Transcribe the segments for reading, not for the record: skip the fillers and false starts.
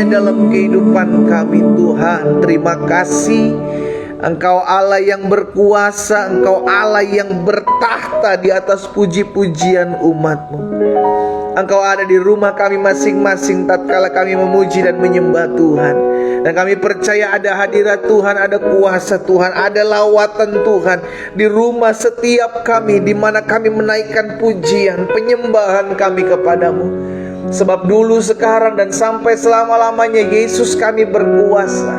semuanya dalam kehidupan kami. Tuhan, terima kasih. Engkau Allah yang berkuasa, Engkau Allah yang bertahta di atas puji-pujian umat-Mu. Engkau ada di rumah kami masing-masing tatkala kami memuji dan menyembah Tuhan. Dan kami percaya ada hadirat Tuhan, ada kuasa Tuhan, ada lawatan Tuhan di rumah setiap kami, di mana kami menaikkan pujian, penyembahan kami kepadamu. Sebab dulu, sekarang, dan sampai selama-lamanya Yesus kami berkuasa.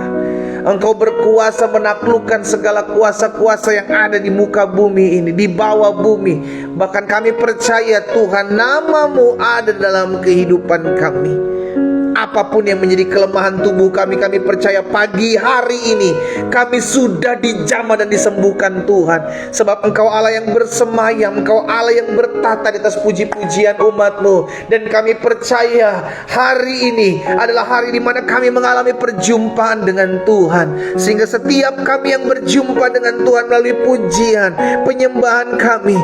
Engkau berkuasa menaklukkan segala kuasa-kuasa yang ada di muka bumi ini, di bawah bumi. Bahkan kami percaya Tuhan, nama-Mu ada dalam kehidupan kami. Apapun yang menjadi kelemahan tubuh kami, kami percaya pagi hari ini kami sudah dijamah dan disembuhkan Tuhan. Sebab Engkau Allah yang bersemayam, Engkau Allah yang bertata di atas puji-pujian umat-Mu. Dan kami percaya hari ini adalah hari di mana kami mengalami perjumpaan dengan Tuhan. Sehingga setiap kami yang berjumpa dengan Tuhan melalui pujian, penyembahan kami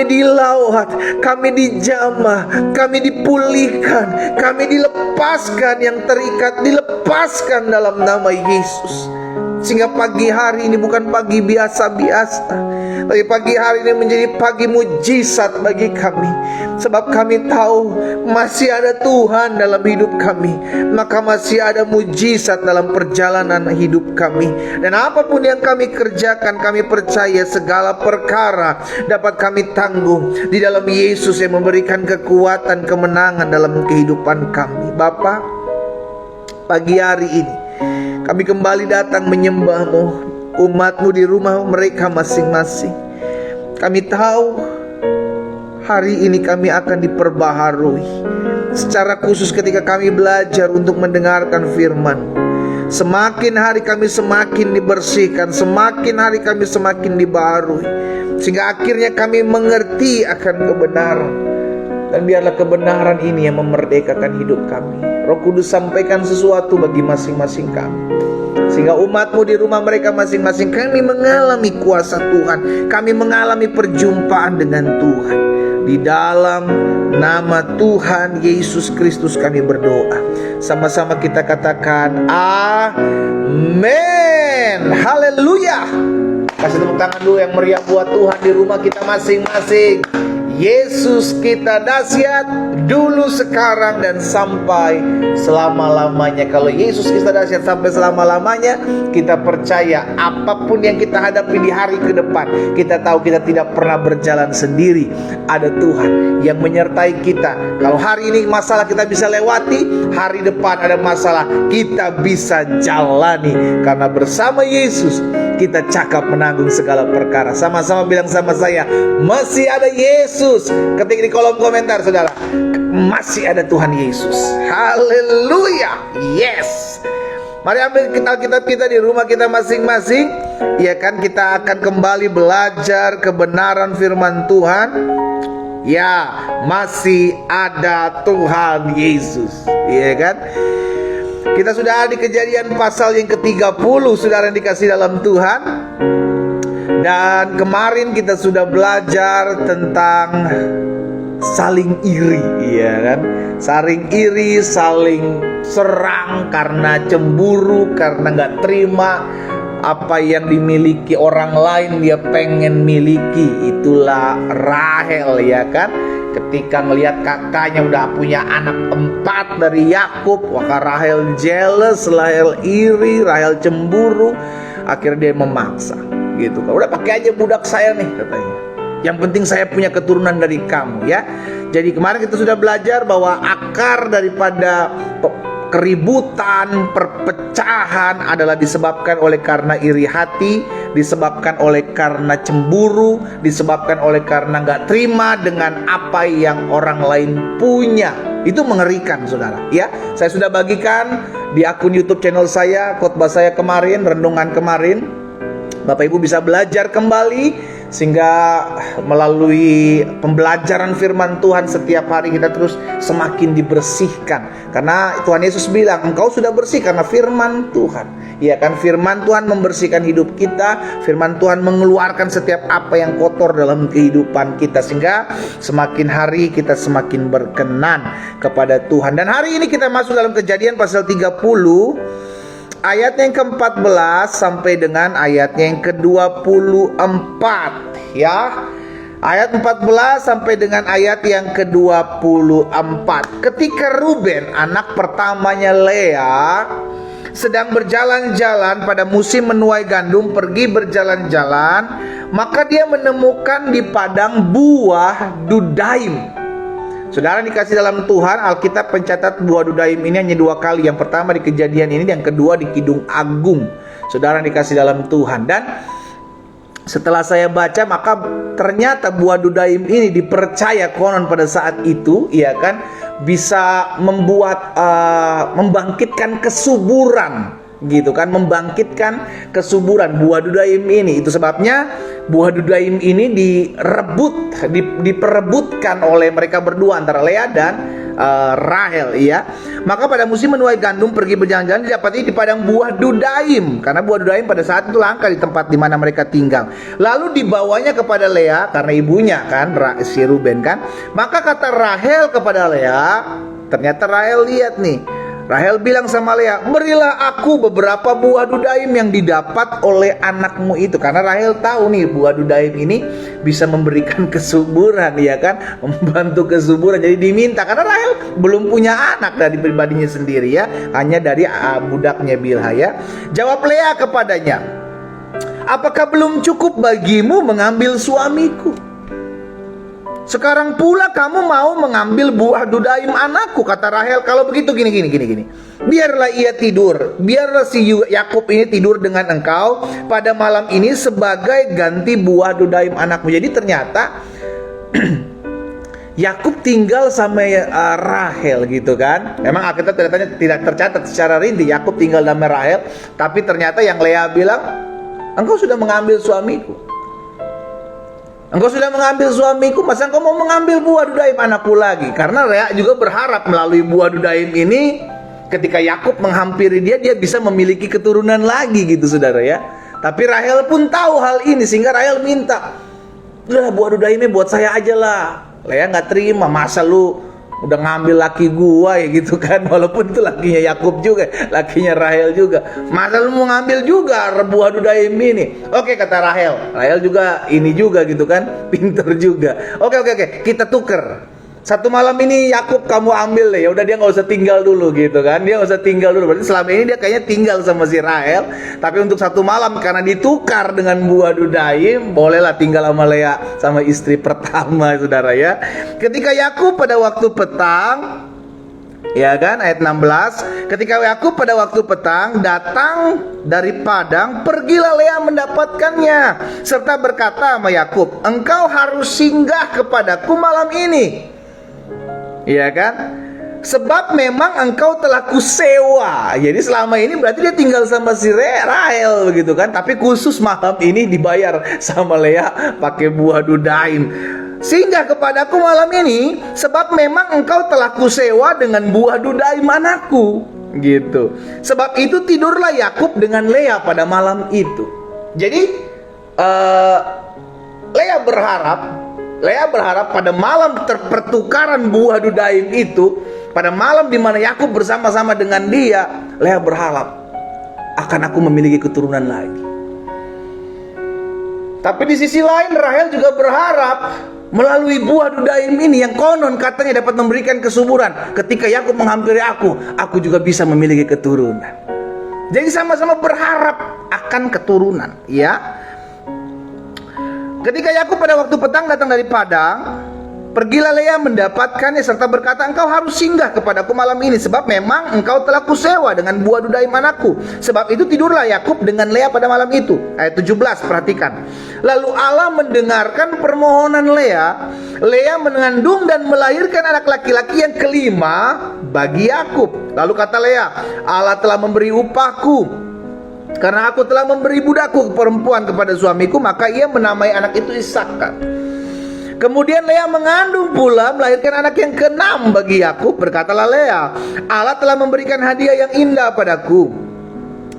dilawat, kami dijamah, kami dipulihkan, kami dilepaskan, yang terikat dilepaskan dalam nama Yesus. Sehingga pagi hari ini bukan pagi biasa-biasa, tapi pagi hari ini menjadi pagi mujizat bagi kami. Sebab kami tahu masih ada Tuhan dalam hidup kami, maka masih ada mujizat dalam perjalanan hidup kami. Dan apapun yang kami kerjakan, kami percaya segala perkara dapat kami tanggung di dalam Yesus yang memberikan kekuatan, kemenangan dalam kehidupan kami. Bapa, pagi hari ini kami kembali datang menyembah-Mu, umat-Mu di rumah mereka masing-masing. Kami tahu hari ini kami akan diperbaharui, secara khusus ketika kami belajar untuk mendengarkan firman. Semakin hari kami semakin dibersihkan, semakin hari kami semakin dibaharui, sehingga akhirnya kami mengerti akan kebenaran. Dan biarlah kebenaran ini yang memerdekakan hidup kami. Roh Kudus sampaikan sesuatu bagi masing-masing kami, sehingga umat-Mu di rumah mereka masing-masing kami mengalami kuasa Tuhan, kami mengalami perjumpaan dengan Tuhan. Di dalam nama Tuhan Yesus Kristus kami berdoa. Sama-sama kita katakan amin. Haleluya. Kasih tepuk tangan dulu yang meriah buat Tuhan di rumah kita masing-masing. Yesus kita dahsyat dulu, sekarang, dan sampai selama-lamanya. Kalau Yesus kita dahsyat sampai selama-lamanya, kita percaya apapun yang kita hadapi di hari ke depan, kita tahu kita tidak pernah berjalan sendiri. Ada Tuhan yang menyertai kita. Kalau hari ini masalah kita bisa lewati, hari depan ada masalah kita bisa jalani. Karena bersama Yesus kita cakap menanggung segala perkara. Sama-sama bilang sama saya, masih ada Yesus. Ketik di kolom komentar, saudara, masih ada Tuhan Yesus. Haleluya. Yes. Mari ambil Alkitab kita di rumah kita masing-masing. Ya kan, kita akan kembali belajar kebenaran firman Tuhan. Ya, masih ada Tuhan Yesus. Ya kan. Kita sudah ada di Kejadian pasal yang ke-30, saudara yang dikasih dalam Tuhan. Dan kemarin kita sudah belajar tentang saling iri, ya kan? Saling iri, saling serang karena cemburu, karena gak terima apa yang dimiliki orang lain dia pengen miliki. Itulah Rahel, ya kan? Ketika ngelihat kakaknya udah punya anak 4 dari Yakub, maka Rahel jealous, Rahel iri, Rahel cemburu. Akhirnya dia memaksa, gitu kan, udah pakai aja budak saya nih, katanya. Yang penting saya punya keturunan dari kamu, ya. Jadi kemarin kita sudah belajar bahwa akar daripada keributan, perpecahan adalah disebabkan oleh karena iri hati, disebabkan oleh karena cemburu, disebabkan oleh karena gak terima dengan apa yang orang lain punya. Itu mengerikan, saudara, ya. Saya sudah bagikan di akun YouTube channel saya, khotbah saya kemarin, renungan kemarin. Bapak Ibu bisa belajar kembali Sehingga melalui pembelajaran firman Tuhan setiap hari kita terus semakin dibersihkan. Karena Tuhan Yesus bilang, engkau sudah bersih karena firman Tuhan. Ya kan, firman Tuhan membersihkan hidup kita. Firman Tuhan mengeluarkan setiap apa yang kotor dalam kehidupan kita. Sehingga semakin hari kita semakin berkenan kepada Tuhan. Dan hari ini kita masuk dalam Kejadian pasal 30, ayat yang ke-14 sampai dengan ayatnya yang ke-24 ya. Ayat 14 sampai dengan ayat yang ke-24. Ketika Ruben, anak pertamanya Lea, sedang berjalan-jalan pada musim menuai gandum, pergi berjalan-jalan, maka dia menemukan di padang buah dudaim. Saudara dikasih dalam Tuhan, Alkitab pencatat buah dudaim ini hanya 2 kali. Yang pertama di Kejadian ini, yang kedua di Kidung Agung. Saudara dikasih dalam Tuhan. Dan setelah saya baca, maka ternyata buah dudaim ini dipercaya konon pada saat itu, ya kan, bisa membuat membangkitkan kesuburan, gitu kan, membangkitkan kesuburan buah dudaim ini. Itu sebabnya buah dudaim ini diperebutkan oleh mereka berdua, antara Lea dan Rahel, ya. Maka pada musim menuai gandum pergi berjalan-jalan didapati di padang buah dudaim, karena buah dudaim pada saat itu langka di tempat di mana mereka tinggal. Lalu dibawanya kepada Lea karena ibunya kan, si Ruben kan. Maka kata Rahel kepada Lea, ternyata Rahel lihat nih. Rahel bilang sama Lea, berilah aku beberapa buah dudaim yang didapat oleh anakmu itu. Karena Rahel tahu nih, buah dudaim ini bisa memberikan kesuburan, ya kan, membantu kesuburan. Jadi diminta, karena Rahel belum punya anak dari pribadinya sendiri, ya, hanya dari budaknya Bilha, ya. Jawab Lea kepadanya, apakah belum cukup bagimu mengambil suamiku? Sekarang pula kamu mau mengambil buah dudaim anakku. Kata Rahel, kalau begitu gini. Biarlah ia tidur. Biarlah si Yakub ini tidur dengan engkau pada malam ini sebagai ganti buah dudaim anakmu. Jadi ternyata Yakub tinggal sama Rahel, gitu kan. Memang Alkitab tidak tercatat secara rinci Yakub tinggal sama Rahel, tapi ternyata yang Lea bilang, engkau sudah mengambil suamiku. Engkau sudah mengambil suamiku, masa engkau mau mengambil buah dudaim anakku lagi? Karena Lea juga berharap melalui buah dudaim ini, ketika Yakub menghampiri dia bisa memiliki keturunan lagi, gitu saudara, ya. Tapi Rahel pun tahu hal ini, sehingga Rahel minta, udah buah dudaimnya buat saya aja lah. Lea nggak terima, masa lu udah ngambil laki gua, ya gitu kan. Walaupun itu lakinya Yakub juga, lakinya Rahel juga, masa lu mau ngambil juga buah dudaim ini? Oke, kata Rahel juga ini juga, gitu kan, pinter juga. Oke, kita tuker. Satu malam ini Yakub kamu ambil deh, ya udah, dia nggak usah tinggal dulu, gitu kan. Dia nggak usah tinggal dulu. Berarti selama ini dia kayaknya tinggal sama si Rahel, tapi untuk satu malam karena ditukar dengan buah dudaim, bolehlah tinggal sama Lea, sama istri pertama, saudara, ya. Ketika Yakub pada waktu petang, ya kan, ayat 16, ketika Yakub pada waktu petang datang dari padang, pergilah Lea mendapatkannya serta berkata sama Yakub, engkau harus singgah kepadaku malam ini. Iya kan? Sebab memang engkau telah kusewa. Jadi selama ini berarti dia tinggal sama si Rahel, begitu kan. Tapi khusus malam ini dibayar sama Lea pakai buah dudaim. Singgah kepadaku malam ini, sebab memang engkau telah kusewa dengan buah dudaim anakku, gitu. Sebab itu tidurlah Yakub dengan Lea pada malam itu. Jadi Lea berharap pada malam pertukaran buah dudaim itu, pada malam di mana Yakub bersama-sama dengan dia, Lea berharap akan aku memiliki keturunan lagi. Tapi di sisi lain Rahel juga berharap melalui buah dudaim ini yang konon katanya dapat memberikan kesuburan, ketika Yakub menghampiri aku juga bisa memiliki keturunan. Jadi sama-sama berharap akan keturunan, ya. Ketika Yakub pada waktu petang datang dari padang, pergilah Lea mendapatkannya serta berkata, engkau harus singgah kepadaku malam ini, sebab memang engkau telah kusewa dengan buah dudaim anakku. Sebab itu tidurlah Yakub dengan Lea pada malam itu. Ayat 17, perhatikan. Lalu Allah mendengarkan permohonan Lea. Lea mengandung dan melahirkan anak laki-laki yang kelima bagi Yakub. Lalu kata Lea, Allah telah memberi upahku. Karena aku telah memberi budakku perempuan kepada suamiku, maka ia menamai anak itu Ishak. Kemudian Lea mengandung pula, melahirkan anak yang keenam bagi Yakub. Berkatalah Lea, Allah telah memberikan hadiah yang indah padaku.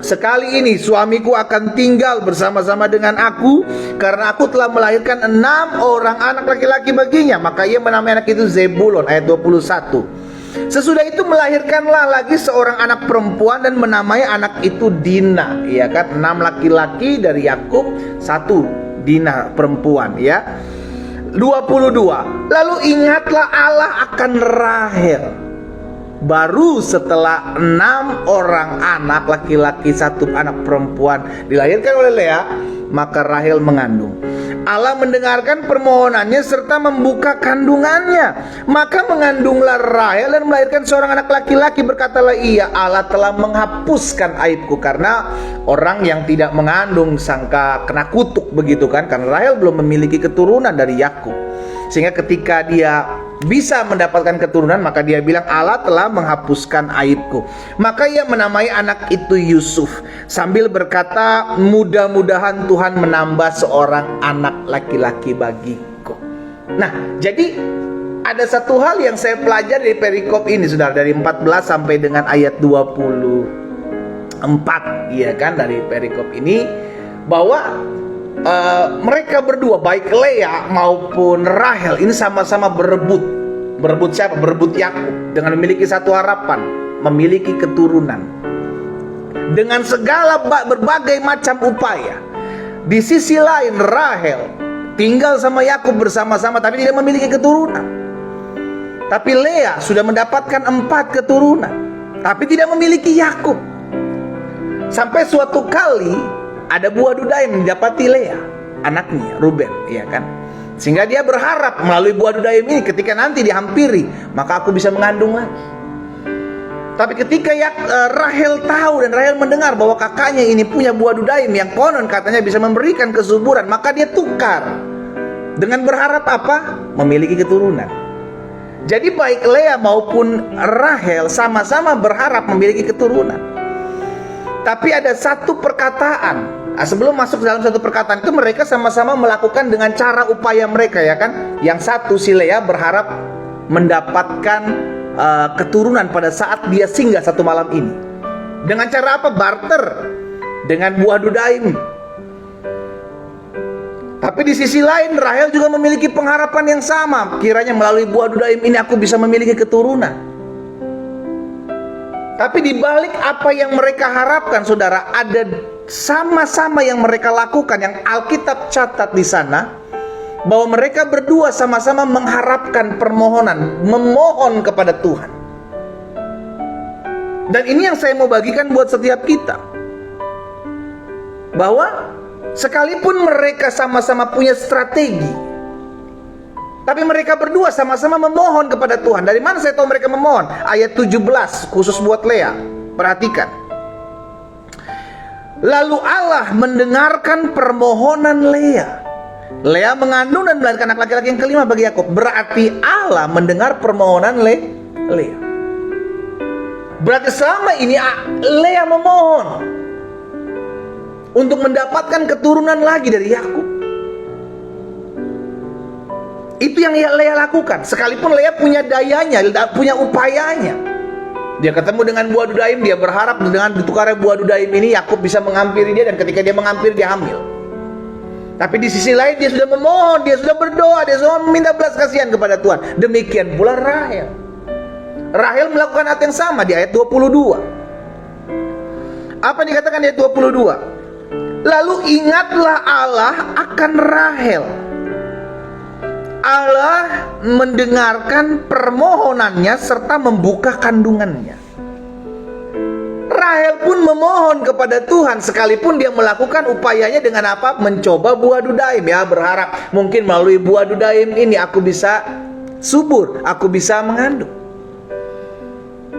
Sekali ini suamiku akan tinggal bersama-sama dengan aku, karena aku telah melahirkan 6 orang anak laki-laki baginya. Maka ia menamai anak itu Zebulon. Ayat 21. Sesudah itu melahirkanlah lagi seorang anak perempuan dan menamai anak itu Dina. Ya kan, 6 laki-laki dari Yakub, 1 Dina perempuan, ya. 22. Lalu ingatlah Allah akan Rahel. Baru setelah 6 orang anak laki-laki, 1 anak perempuan dilahirkan oleh Lea, maka Rahel mengandung. Allah mendengarkan permohonannya serta membuka kandungannya. Maka mengandunglah Rahel dan melahirkan seorang anak laki-laki. Berkatalah ia, Allah telah menghapuskan aibku. Karena orang yang tidak mengandung sangka kena kutuk, begitu kan, karena Rahel belum memiliki keturunan dari Yakub. Sehingga ketika dia bisa mendapatkan keturunan, maka dia bilang, Allah telah menghapuskan aibku. Maka ia menamai anak itu Yusuf, sambil berkata, mudah-mudahan Tuhan menambah seorang anak laki-laki bagiku. Nah, jadi ada satu hal yang saya pelajari dari perikop ini, saudara, dari 14 sampai dengan ayat 24, ya kan, dari perikop ini, bahwa mereka berdua, baik Lea maupun Rahel, ini sama-sama berebut siapa? Berebut Yakub, dengan memiliki satu harapan, memiliki keturunan. Dengan segala berbagai macam upaya. Di sisi lain Rahel tinggal sama Yakub bersama-sama, tapi tidak memiliki keturunan. Tapi Lea sudah mendapatkan 4 keturunan, tapi tidak memiliki Yakub. Sampai suatu kali ada buah duda yang mendapati Lea, anaknya Ruben, ya kan? Sehingga dia berharap melalui buah dudaim ini, ketika nanti dihampiri, maka aku bisa mengandung lagi. Tapi ketika Rahel tahu dan Rahel mendengar bahwa kakaknya ini punya buah dudaim yang konon katanya bisa memberikan kesuburan, maka dia tukar dengan berharap apa? Memiliki keturunan. Jadi baik Lea maupun Rahel sama-sama berharap memiliki keturunan. Tapi ada satu perkataan. Sebelum masuk dalam satu perkataan itu, mereka sama-sama melakukan dengan cara upaya mereka, ya kan. Yang satu, si Lea berharap mendapatkan keturunan pada saat dia singgah satu malam ini. Dengan cara apa? Barter dengan buah dudaim. Tapi di sisi lain Rahel juga memiliki pengharapan yang sama. Kiranya melalui buah dudaim ini aku bisa memiliki keturunan. Tapi di balik apa yang mereka harapkan, saudara, ada sama-sama yang mereka lakukan, yang Alkitab catat di sana, bahwa mereka berdua sama-sama mengharapkan permohonan, memohon kepada Tuhan. Dan ini yang saya mau bagikan buat setiap kita, bahwa sekalipun mereka sama-sama punya strategi, tapi mereka berdua sama-sama memohon kepada Tuhan. Dari mana saya tahu mereka memohon? Ayat 17 khusus buat Lea. Perhatikan. Lalu Allah mendengarkan permohonan Lea. Lea mengandung dan melahirkan anak laki-laki yang kelima bagi Yakub. Berarti Allah mendengar permohonan Lea. Berarti selama ini Lea memohon untuk mendapatkan keturunan lagi dari Yakub. Itu yang Lea lakukan. Sekalipun Lea punya dayanya, punya upayanya. Dia ketemu dengan buah dudaim, dia berharap dengan ditukarnya buah dudaim ini Yakub bisa menghampiri dia, dan ketika dia menghampiri dia hamil. Tapi di sisi lain dia sudah memohon, dia sudah berdoa, dia sudah meminta belas kasihan kepada Tuhan. Demikian pula Rahel. Rahel melakukan hal yang sama di ayat 22. Apa dikatakan di ayat 22? Lalu ingatlah Allah akan Rahel. Allah mendengarkan permohonannya serta membuka kandungannya. Rahel pun memohon kepada Tuhan, sekalipun dia melakukan upayanya dengan apa? Mencoba buah dudaim, ya, berharap mungkin melalui buah dudaim ini aku bisa subur, aku bisa mengandung.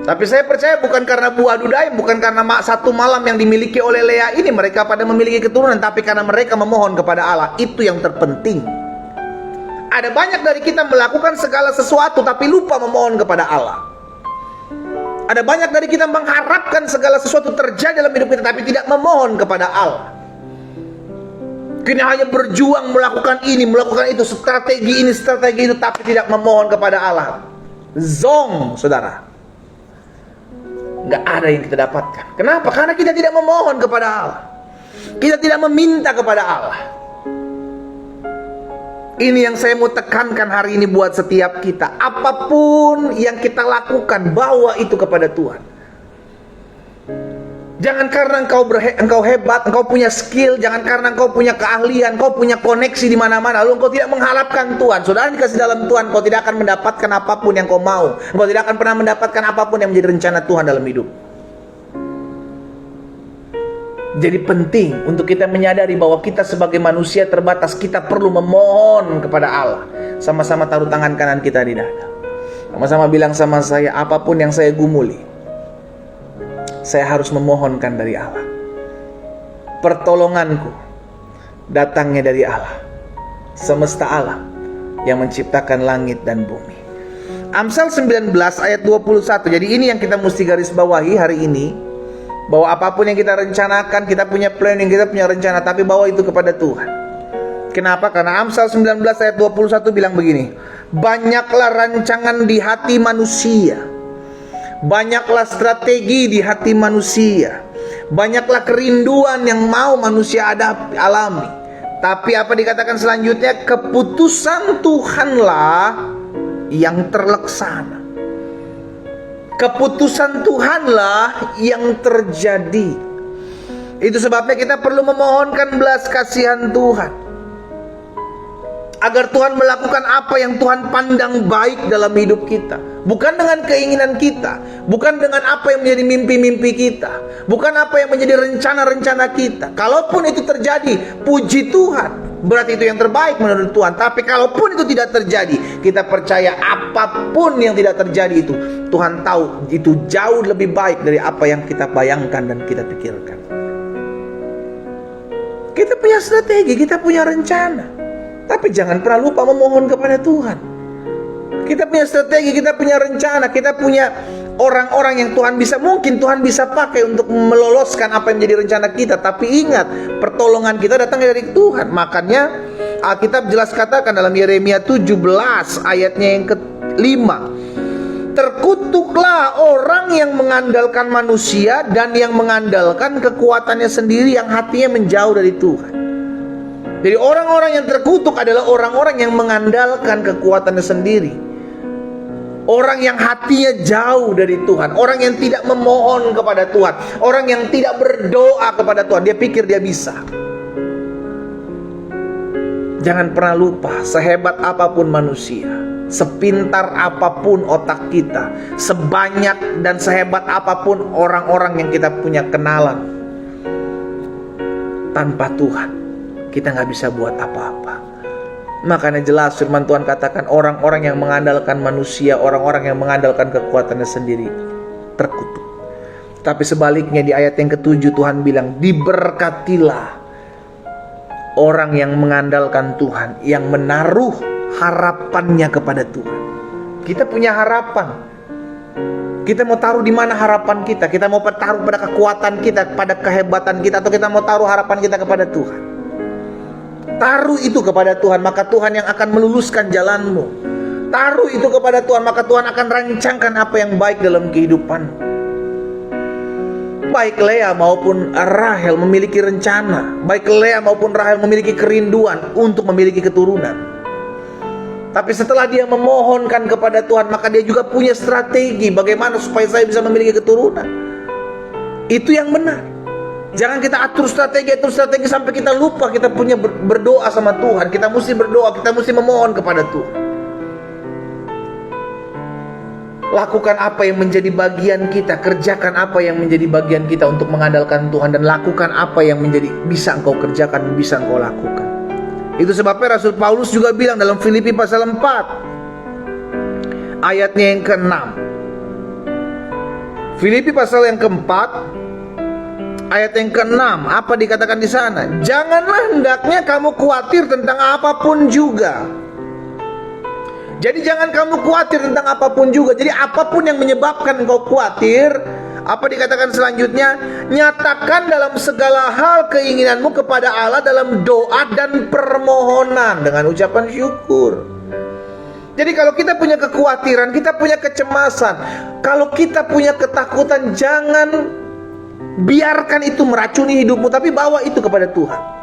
Tapi saya percaya bukan karena buah dudaim, bukan karena satu malam yang dimiliki oleh Lea ini mereka pada memiliki keturunan, tapi karena mereka memohon kepada Allah. Itu yang terpenting. Ada banyak dari kita melakukan segala sesuatu tapi lupa memohon kepada Allah. Ada banyak dari kita mengharapkan segala sesuatu terjadi dalam hidup kita, tapi tidak memohon kepada Allah. Kita hanya berjuang melakukan ini, melakukan itu, strategi ini, strategi itu, tapi tidak memohon kepada Allah. Zong, saudara. Nggak ada yang kita dapatkan. Kenapa? Karena kita tidak memohon kepada Allah. Kita tidak meminta kepada Allah. Ini yang saya mau tekankan hari ini buat setiap kita. Apapun yang kita lakukan, bawa itu kepada Tuhan. Jangan karena engkau hebat, engkau punya skill, jangan karena engkau punya keahlian, engkau punya koneksi di mana-mana, lalu engkau tidak mengharapkan Tuhan. Saudara dikasih dalam Tuhan, engkau tidak akan mendapatkan apapun yang kau mau. Engkau tidak akan pernah mendapatkan apapun yang menjadi rencana Tuhan dalam hidup. Jadi penting untuk kita menyadari bahwa kita sebagai manusia terbatas, kita perlu memohon kepada Allah. Sama-sama taruh tangan kanan kita di dada. Sama-sama bilang sama saya, apapun yang saya gumuli, saya harus memohonkan dari Allah. Pertolonganku datangnya dari Allah, semesta alam yang menciptakan langit dan bumi. Amsal 19 ayat 21. Jadi ini yang kita mesti garis bawahi hari ini, bahwa apapun yang kita rencanakan, kita punya planning, kita punya rencana, tapi bawa itu kepada Tuhan. Kenapa? Karena Amsal 19 ayat 21 bilang begini, banyaklah rancangan di hati manusia, banyaklah strategi di hati manusia, banyaklah kerinduan yang mau manusia alami. Tapi apa dikatakan selanjutnya? Keputusan Tuhanlah yang terlaksana. Keputusan Tuhanlah yang terjadi. Itu sebabnya kita perlu memohonkan belas kasihan Tuhan, agar Tuhan melakukan apa yang Tuhan pandang baik dalam hidup kita. Bukan dengan keinginan kita, bukan dengan apa yang menjadi mimpi-mimpi kita, bukan apa yang menjadi rencana-rencana kita. Kalaupun itu terjadi, puji Tuhan, berarti itu yang terbaik menurut Tuhan. Tapi kalaupun itu tidak terjadi, kita percaya apapun yang tidak terjadi itu, Tuhan tahu itu jauh lebih baik dari apa yang kita bayangkan dan kita pikirkan. Kita punya strategi, kita punya rencana, tapi jangan pernah lupa memohon kepada Tuhan. Kita punya strategi, kita punya rencana, kita punya orang-orang yang mungkin Tuhan bisa pakai untuk meloloskan apa yang menjadi rencana kita. Tapi ingat, pertolongan kita datang dari Tuhan. Makanya Alkitab jelas katakan dalam Yeremia 17 ayatnya yang ke-5, terkutuklah orang yang mengandalkan manusia dan yang mengandalkan kekuatannya sendiri, yang hatinya menjauh dari Tuhan. Jadi orang-orang yang terkutuk adalah orang-orang yang mengandalkan kekuatannya sendiri, orang yang hatinya jauh dari Tuhan, orang yang tidak memohon kepada Tuhan, orang yang tidak berdoa kepada Tuhan. Dia pikir dia bisa. Jangan pernah lupa, sehebat apapun manusia, sepintar apapun otak kita, sebanyak dan sehebat apapun orang-orang yang kita punya kenalan, tanpa Tuhan kita nggak bisa buat apa-apa. Makanya jelas firman Tuhan katakan, orang-orang yang mengandalkan manusia, orang-orang yang mengandalkan kekuatannya sendiri terkutuk. Tapi sebaliknya di ayat yang ke-7 Tuhan bilang, diberkatilah orang yang mengandalkan Tuhan, yang menaruh harapannya kepada Tuhan. Kita punya harapan. Kita mau taruh di mana harapan kita? Kita mau taruh pada kekuatan kita, pada kehebatan kita, atau kita mau taruh harapan kita kepada Tuhan? Taruh itu kepada Tuhan, maka Tuhan yang akan meluluskan jalanmu. Taruh itu kepada Tuhan, maka Tuhan akan rancangkan apa yang baik dalam kehidupanmu. Baik Lea maupun Rahel memiliki rencana, baik Lea maupun Rahel memiliki kerinduan untuk memiliki keturunan. Tapi setelah dia memohonkan kepada Tuhan, maka dia juga punya strategi bagaimana supaya saya bisa memiliki keturunan. Itu yang benar. Jangan kita atur strategi sampai kita lupa kita punya berdoa sama Tuhan. Kita mesti berdoa, kita mesti memohon kepada Tuhan. Lakukan apa yang menjadi bagian kita, kerjakan apa yang menjadi bagian kita untuk mengandalkan Tuhan, dan lakukan apa yang menjadi bisa engkau kerjakan, bisa engkau lakukan. Itu sebabnya Rasul Paulus juga bilang dalam Filipi pasal 4 ayatnya yang ke-6. Filipi pasal yang ke-4 ayat yang ke-6, apa dikatakan di sana? Janganlah hendaknya kamu khawatir tentang apapun juga. Jadi jangan kamu khawatir tentang apapun juga. Jadi apapun yang menyebabkan engkau khawatir, apa dikatakan selanjutnya? Nyatakan dalam segala hal keinginanmu kepada Allah dalam doa dan permohonan dengan ucapan syukur. Jadi kalau kita punya kekhawatiran, kita punya kecemasan, kalau kita punya ketakutan, jangan biarkan itu meracuni hidupmu, tapi bawa itu kepada Tuhan.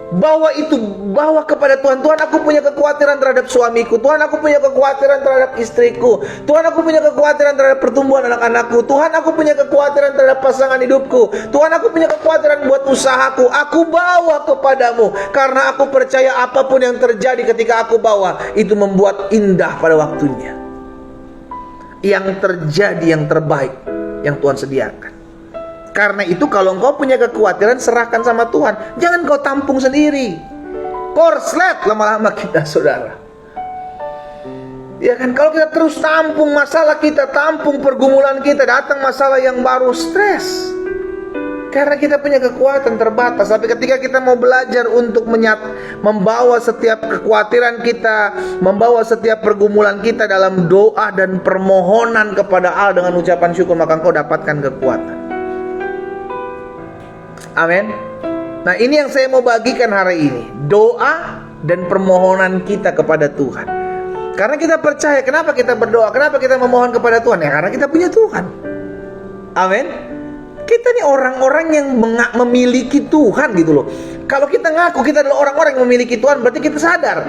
Bawa kepada Tuhan. Tuhan, aku punya kekhawatiran terhadap suamiku. Tuhan, aku punya kekhawatiran terhadap istriku. Tuhan, aku punya kekhawatiran terhadap pertumbuhan anak-anakku. Tuhan, aku punya kekhawatiran terhadap pasangan hidupku. Tuhan, aku punya kekhawatiran buat usahaku. Aku bawa kepadamu, karena aku percaya apapun yang terjadi ketika aku bawa, itu membuat indah pada waktunya. Yang terjadi yang terbaik yang Tuhan sediakan. Karena itu kalau engkau punya kekhawatiran, serahkan sama Tuhan. Jangan kau tampung sendiri. Korslet lama-lama kita, saudara. Ya kan, kalau kita terus tampung masalah kita, tampung pergumulan kita, datang masalah yang baru, stres. Karena kita punya kekuatan terbatas. Tapi ketika kita mau belajar untuk membawa setiap kekhawatiran kita, membawa setiap pergumulan kita dalam doa dan permohonan kepada Allah dengan ucapan syukur, maka engkau dapatkan kekuatan. Amin. Nah, ini yang saya mau bagikan hari ini. Doa dan permohonan kita kepada Tuhan. Karena kita percaya. Kenapa kita berdoa? Kenapa kita memohon kepada Tuhan? Ya karena kita punya Tuhan. Amin. Kita nih orang-orang yang memiliki Tuhan gitu loh. Kalau kita ngaku kita adalah orang-orang yang memiliki Tuhan, berarti kita sadar,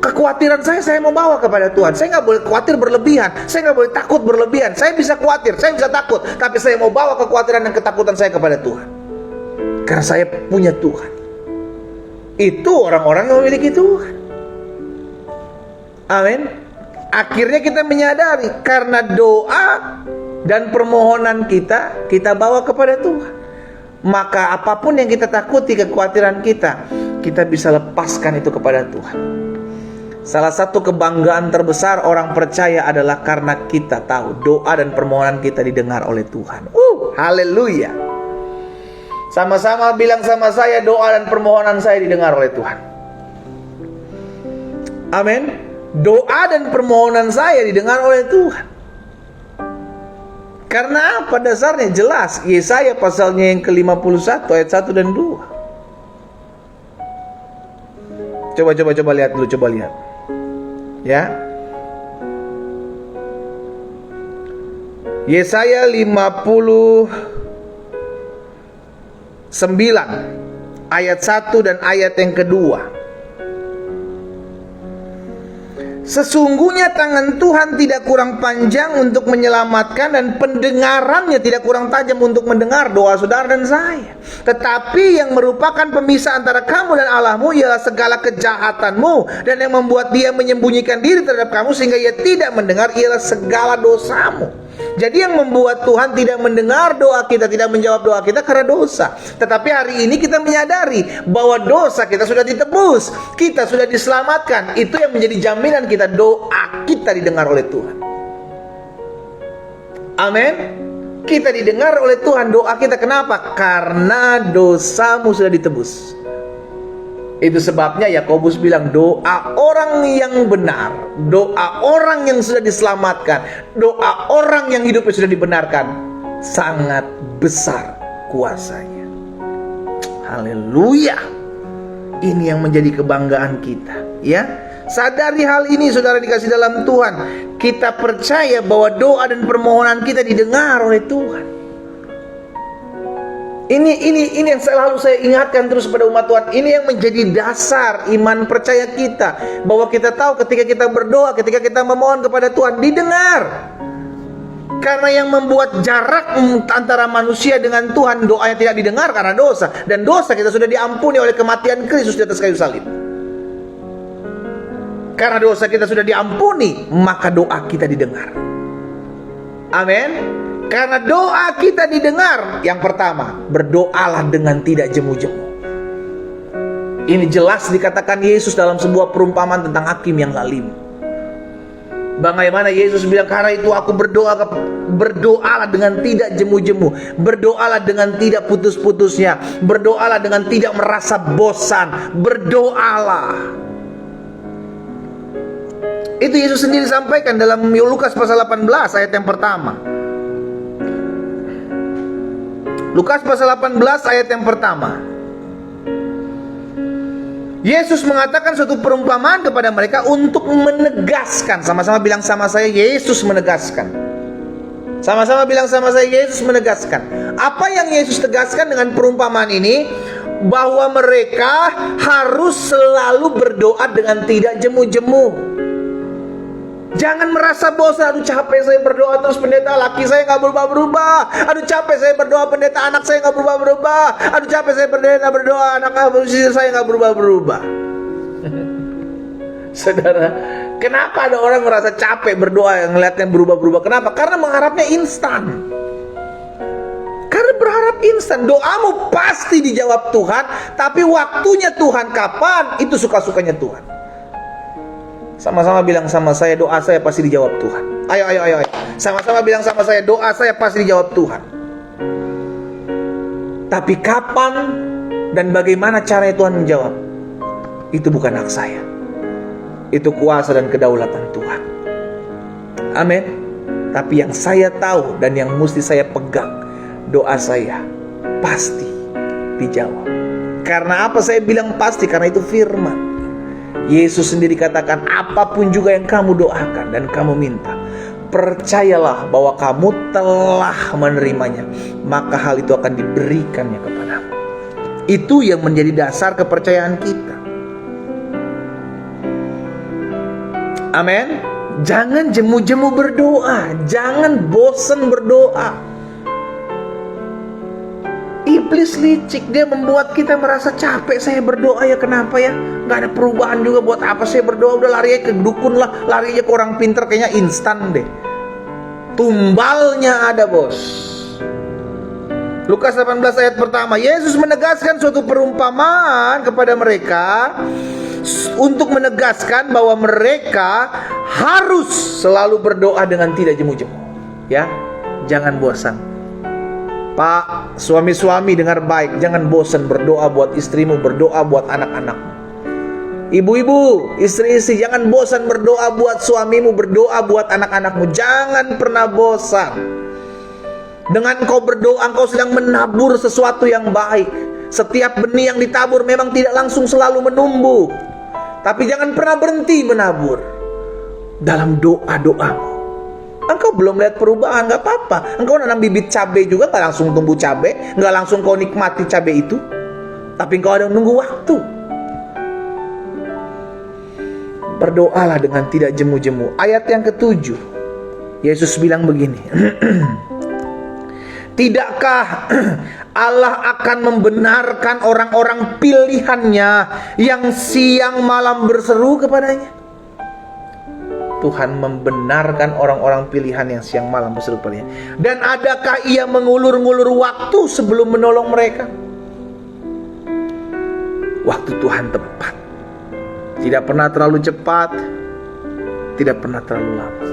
kekhawatiran saya mau bawa kepada Tuhan. Saya nggak boleh khawatir berlebihan. Saya nggak boleh takut berlebihan. Saya bisa khawatir, saya bisa takut, tapi saya mau bawa kekhawatiran dan ketakutan saya kepada Tuhan. Karena saya punya Tuhan. Itu orang-orang yang memiliki Tuhan. Amin. Akhirnya kita menyadari, karena doa dan permohonan kita bawa kepada Tuhan, maka apapun yang kita takuti, kekhawatiran kita bisa lepaskan itu kepada Tuhan. Salah satu kebanggaan terbesar orang percaya adalah karena kita tahu doa dan permohonan kita didengar oleh Tuhan. Haleluya. Sama-sama bilang sama saya, doa dan permohonan saya didengar oleh Tuhan. Amin. Doa dan permohonan saya didengar oleh Tuhan. Karena apa dasarnya? Jelas, Yesaya pasalnya yang ke-51 ayat 1 dan 2. Coba lihat dulu, coba lihat. Ya. Yesaya 59 ayat 1 dan ayat yang kedua. Sesungguhnya tangan Tuhan tidak kurang panjang untuk menyelamatkan, dan pendengarannya tidak kurang tajam untuk mendengar doa saudara dan saya. Tetapi yang merupakan pemisah antara kamu dan Allahmu ialah segala kejahatanmu, dan yang membuat dia menyembunyikan diri terhadap kamu sehingga ia tidak mendengar ialah segala dosamu. Jadi yang membuat Tuhan tidak mendengar doa kita, tidak menjawab doa kita karena dosa. Tetapi hari ini kita menyadari bahwa dosa kita sudah ditebus, kita sudah diselamatkan. Itu yang menjadi jaminan kita, doa kita didengar oleh Tuhan. Amin. Kita didengar oleh Tuhan doa kita. Kenapa? Karena dosamu sudah ditebus. Itu sebabnya Yakobus bilang, doa orang yang benar, doa orang yang sudah diselamatkan, doa orang yang hidupnya sudah dibenarkan, sangat besar kuasanya. Haleluya. Ini yang menjadi kebanggaan kita, ya. Sadari hal ini, saudara dikasih dalam Tuhan. Kita percaya bahwa doa dan permohonan kita didengar oleh Tuhan. Ini yang selalu saya ingatkan terus pada umat Tuhan. Ini yang menjadi dasar iman percaya kita, bahwa kita tahu ketika kita berdoa, ketika kita memohon kepada Tuhan, didengar. Karena yang membuat jarak antara manusia dengan Tuhan, doanya tidak didengar karena dosa. Dan dosa kita sudah diampuni oleh kematian Kristus di atas kayu salib. Karena dosa kita sudah diampuni, maka doa kita didengar. Amin. Karena doa kita didengar, yang pertama, berdoalah dengan tidak jemu-jemu. Ini jelas dikatakan Yesus dalam sebuah perumpamaan tentang hakim yang zalim. Bagaimana Yesus bilang, karena itu aku berdoalah dengan tidak jemu-jemu, berdoalah dengan tidak putus-putusnya, berdoalah dengan tidak merasa bosan, berdoalah. Itu Yesus sendiri sampaikan dalam Lukas pasal 18 ayat yang pertama. Lukas pasal 18 ayat yang pertama. Yesus mengatakan suatu perumpamaan kepada mereka untuk menegaskan. Sama-sama bilang sama saya, Yesus menegaskan. Sama-sama bilang sama saya, Yesus menegaskan. Apa yang Yesus tegaskan dengan perumpamaan ini? Bahwa mereka harus selalu berdoa dengan tidak jemu-jemu. Jangan merasa bosan. Aduh capek saya berdoa terus pendeta, laki saya gak berubah-berubah. Aduh capek saya berdoa pendeta, anak saya gak berubah-berubah. Aduh capek saya berdoa, anak saya gak berubah-berubah. Saudara, kenapa ada orang merasa capek berdoa yang ngeliatnya berubah-berubah? Kenapa? Karena mengharapnya instan. Karena berharap instan. Doamu pasti dijawab Tuhan, tapi waktunya Tuhan kapan, itu suka-sukanya Tuhan. Sama-sama bilang sama saya, doa saya pasti dijawab Tuhan. Ayo. Sama-sama bilang sama saya, doa saya pasti dijawab Tuhan. Tapi kapan dan bagaimana caranya Tuhan menjawab, itu bukan hak saya. Itu kuasa dan kedaulatan Tuhan. Amin. Tapi yang saya tahu dan yang mesti saya pegang, doa saya pasti dijawab. Karena apa saya bilang pasti? Karena itu firman. Yesus sendiri katakan, apapun juga yang kamu doakan dan kamu minta, percayalah bahwa kamu telah menerimanya, maka hal itu akan diberikannya kepadamu. Itu yang menjadi dasar kepercayaan kita. Amin. Jangan jemu-jemu berdoa, jangan bosan berdoa. Iblis licik, dia membuat kita merasa capek. Saya berdoa ya kenapa ya, gak ada perubahan juga. Buat apa saya berdoa, udah lari aja ke dukun lah, lari aja ke orang pinter, kayaknya instan deh. Tumbalnya ada bos. Lukas 18 ayat pertama, Yesus menegaskan suatu perumpamaan kepada mereka untuk menegaskan bahwa mereka harus selalu berdoa dengan tidak jemu-jemu. Ya, jangan bosan. Pak, suami-suami dengar baik, jangan bosan berdoa buat istrimu, berdoa buat anak-anakmu. Ibu-ibu, istri-istri, jangan bosan berdoa buat suamimu, berdoa buat anak-anakmu. Jangan pernah bosan. Dengan engkau berdoa, engkau sedang menabur sesuatu yang baik. Setiap benih yang ditabur memang tidak langsung selalu menumbuh, tapi jangan pernah berhenti menabur dalam doa-doamu. Engkau belum lihat perubahan, gak apa-apa. Engkau nanam bibit cabai juga gak langsung tumbuh cabai, gak langsung kau nikmati cabai itu, tapi engkau ada menunggu waktu. Berdoalah dengan tidak jemu-jemu. Ayat yang ke-7, Yesus bilang begini, tidakkah Allah akan membenarkan orang-orang pilihannya yang siang malam berseru kepadanya? Tuhan membenarkan orang-orang pilihan yang siang malam berseru kepadanya. Dan adakah ia mengulur-ngulur waktu sebelum menolong mereka? Waktu Tuhan tepat. Tidak pernah terlalu cepat, tidak pernah terlalu lama.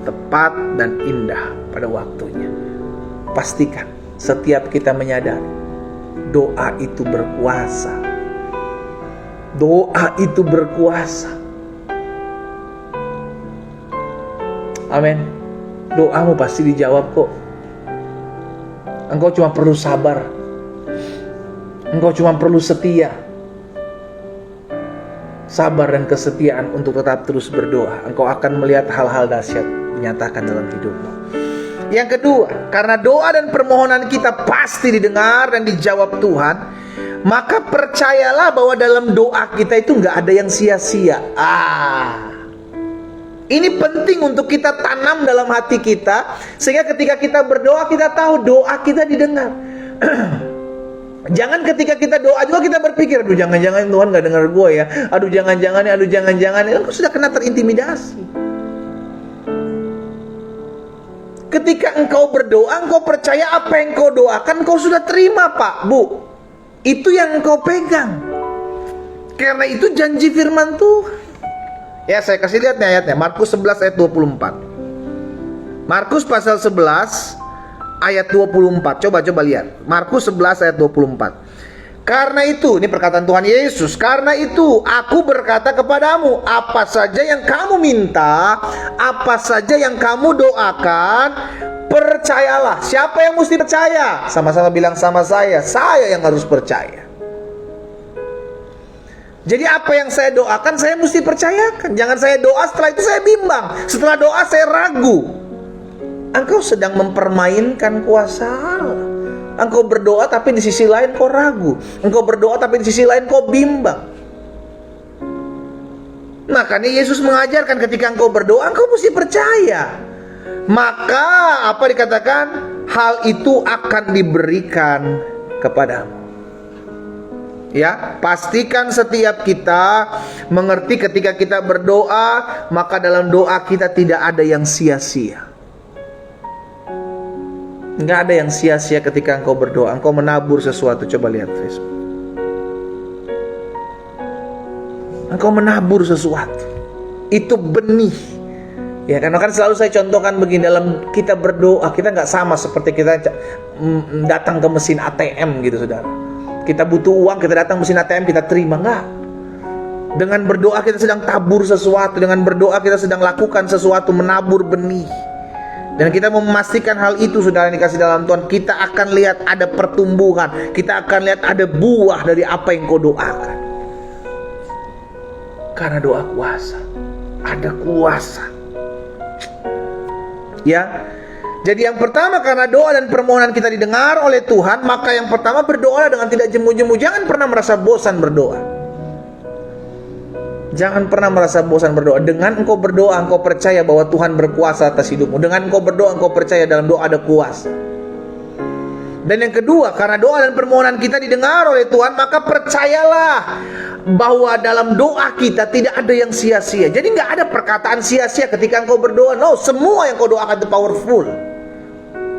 Tepat dan indah pada waktunya. Pastikan setiap kita menyadari doa itu berkuasa. Doa itu berkuasa. Amin. Doamu pasti dijawab kok. Engkau cuma perlu sabar. Engkau cuma perlu setia. Sabar dan kesetiaan untuk tetap terus berdoa. Engkau akan melihat hal-hal dahsyat dinyatakan dalam hidupmu. Yang kedua, karena doa dan permohonan kita pasti didengar dan dijawab Tuhan, maka percayalah bahwa dalam doa kita itu gak ada yang sia-sia. Ini penting untuk kita tanam dalam hati kita, sehingga ketika kita berdoa kita tahu doa kita didengar. Jangan ketika kita doa juga kita berpikir, aduh jangan-jangan Tuhan gak dengar gue ya, aduh jangan-jangan, engkau sudah kena terintimidasi. Ketika engkau berdoa, engkau percaya apa yang engkau doakan, engkau sudah terima Pak, Bu. Itu yang engkau pegang. Karena itu janji firman Tuhan. Ya, saya kasih lihat nih ayatnya. Markus 11 ayat 24. Markus pasal 11 ayat 24. Coba lihat. Markus 11 ayat 24. Karena itu, ini perkataan Tuhan Yesus, karena itu aku berkata kepadamu, apa saja yang kamu minta, apa saja yang kamu doakan, percayalah. Siapa yang mesti percaya? Sama-sama bilang sama saya yang harus percaya. Jadi apa yang saya doakan, saya mesti percayakan. Jangan saya doa, setelah itu saya bimbang. Setelah doa saya ragu. Engkau sedang mempermainkan kuasa Allah. Engkau berdoa tapi di sisi lain kau ragu. Engkau berdoa tapi di sisi lain kau bimbang. Makanya Yesus mengajarkan ketika engkau berdoa, engkau mesti percaya. Maka apa dikatakan? Hal itu akan diberikan kepadamu. Ya, pastikan setiap kita mengerti ketika kita berdoa, maka dalam doa kita tidak ada yang sia-sia. Nggak ada yang sia-sia ketika engkau berdoa. Engkau menabur sesuatu. Coba lihat Facebook. Engkau menabur sesuatu. Itu benih. Ya, karena kan selalu saya contohkan begini, dalam kita berdoa, kita nggak sama seperti kita datang ke mesin ATM gitu, saudara. Kita butuh uang, kita datang mesin ATM, kita terima. Nggak. Dengan berdoa kita sedang tabur sesuatu. Dengan berdoa kita sedang lakukan sesuatu, menabur benih. Dan kita memastikan hal itu, saudara yang dikasih dalam Tuhan. Kita akan lihat ada pertumbuhan. Kita akan lihat ada buah dari apa yang kau doakan. Karena doa kuasa. Ada kuasa. Ya. Jadi yang pertama, karena doa dan permohonan kita didengar oleh Tuhan, maka yang pertama berdoa dengan tidak jemu-jemu. Jangan pernah merasa bosan berdoa. Jangan pernah merasa bosan berdoa. Dengan engkau berdoa, engkau percaya bahwa Tuhan berkuasa atas hidupmu. Dengan engkau berdoa, engkau percaya dalam doa ada kuasa. Dan yang kedua, karena doa dan permohonan kita didengar oleh Tuhan, maka percayalah bahwa dalam doa kita tidak ada yang sia-sia. Jadi nggak ada perkataan sia-sia ketika engkau berdoa. No, semua yang kau doakan itu powerful.